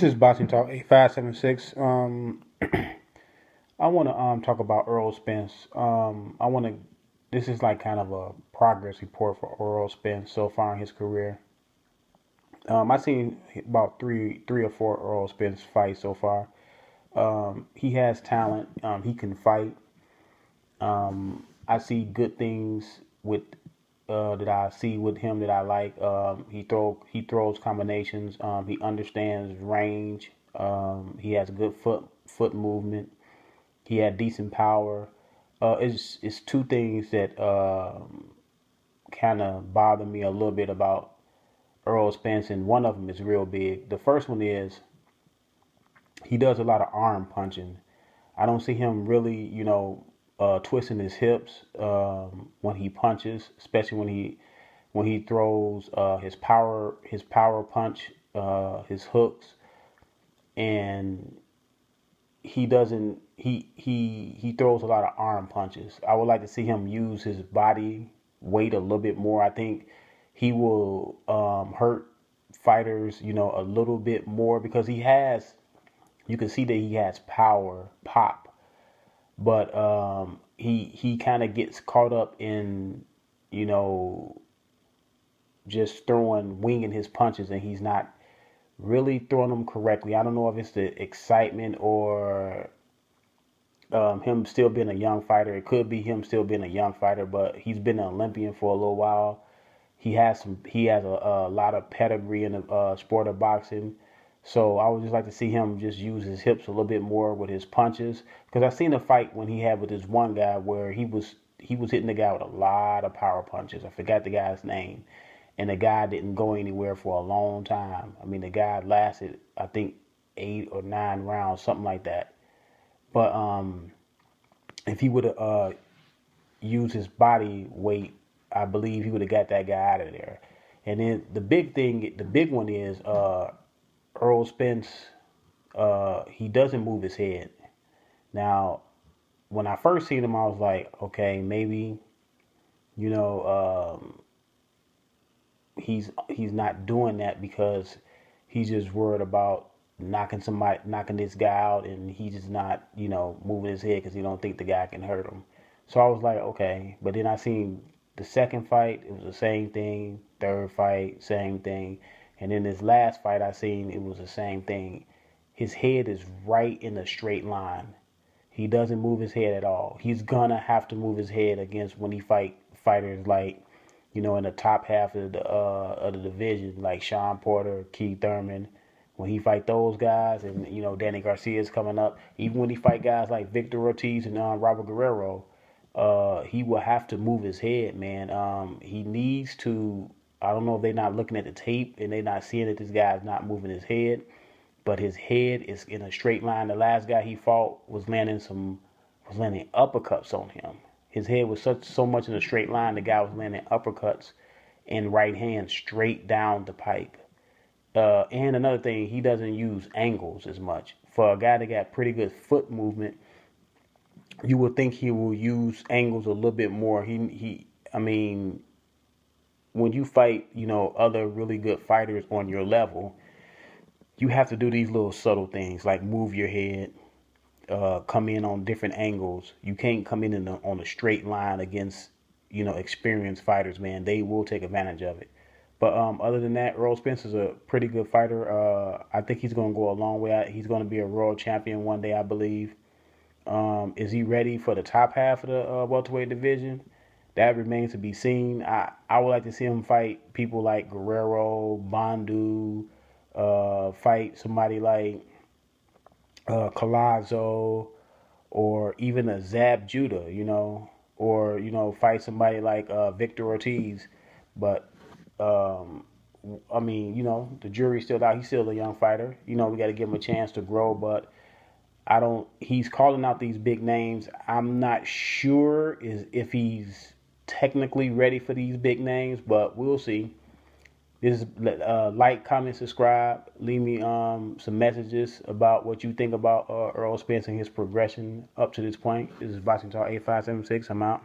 is Boxing Talk 8576. I want to talk about Earl Spence. I want to. This is like kind of a progress report for Earl Spence so far in his career. I've seen about three or four Earl Spence fights so far. He has talent. He can fight. I see good things with that I see with him that I like. He throws combinations. He understands range. He has good foot movement. He had decent power. It's two things that kind of bother me a little bit about Earl Spence, and one of them is real big. The first one is he does a lot of arm punching. I don't see him really, twisting his hips when he punches, especially when he throws his power punch, his hooks, and he doesn't he throws a lot of arm punches. I would like to see him use his body weight a little bit more. I think he will hurt fighters, a little bit more because you can see that he has power, pop, but he kind of gets caught up in you know just winging his punches, and he's not really throwing them correctly. I don't know if it's the excitement or him still being a young fighter. It could be him still being a young fighter, but he's been an Olympian for a little while. He has a lot of pedigree in the sport of boxing. So I would just like to see him just use his hips a little bit more with his punches. Because I seen a fight when he had with this one guy where he was hitting the guy with a lot of power punches. I forgot the guy's name, and the guy didn't go anywhere for a long time. I mean, the guy lasted, I think, 8 or 9 rounds, something like that. But if he would have used his body weight, I believe he would have got that guy out of there. And then the big one is Earl Spence. He doesn't move his head. Now, when I first seen him, I was like, okay, maybe, you know, he's not doing that because he's just worried about knocking this guy out, and he's just not, moving his head because he don't think the guy can hurt him. So I was like, okay. But then I seen the second fight, it was the same thing. Third fight, same thing. And then this last fight I seen, it was the same thing. His head is right in a straight line. He doesn't move his head at all. He's gonna have to move his head against when he fight fighters like, in the top half of the division, like Sean Porter, Keith Thurman. When he fight those guys, and Danny Garcia's coming up, even when he fight guys like Victor Ortiz and Robert Guerrero, he will have to move his head, man. He needs to. I don't know if they're not looking at the tape and they're not seeing that this guy's not moving his head, but his head is in a straight line. The last guy he fought was landing uppercuts on him. His head was so much in a straight line. The guy was landing uppercuts and right hand straight down the pipe. And another thing, he doesn't use angles as much. For a guy that got pretty good foot movement, you would think he will use angles a little bit more. I mean, when you fight, other really good fighters on your level, you have to do these little subtle things like move your head, come in on different angles. You can't come in on a straight line against, experienced fighters, man. They will take advantage of it. But other than that, Earl Spence is a pretty good fighter. I think he's going to go a long way. He's going to be a world champion one day, I believe. Is he ready for the top half of the welterweight division? That remains to be seen. I would like to see him fight people like Guerrero, Bandu, fight somebody like Collazo, or even a Zab Judah, or, fight somebody like Victor Ortiz. But, I mean, the jury's still out. He's still a young fighter. We got to give him a chance to grow, but he's calling out these big names. I'm not sure if he's technically ready for these big names, but we'll see. This is like, comment, subscribe. Leave me some messages about what you think about Earl Spence and his progression up to this point. This is Boxing Talk 8576. I'm out.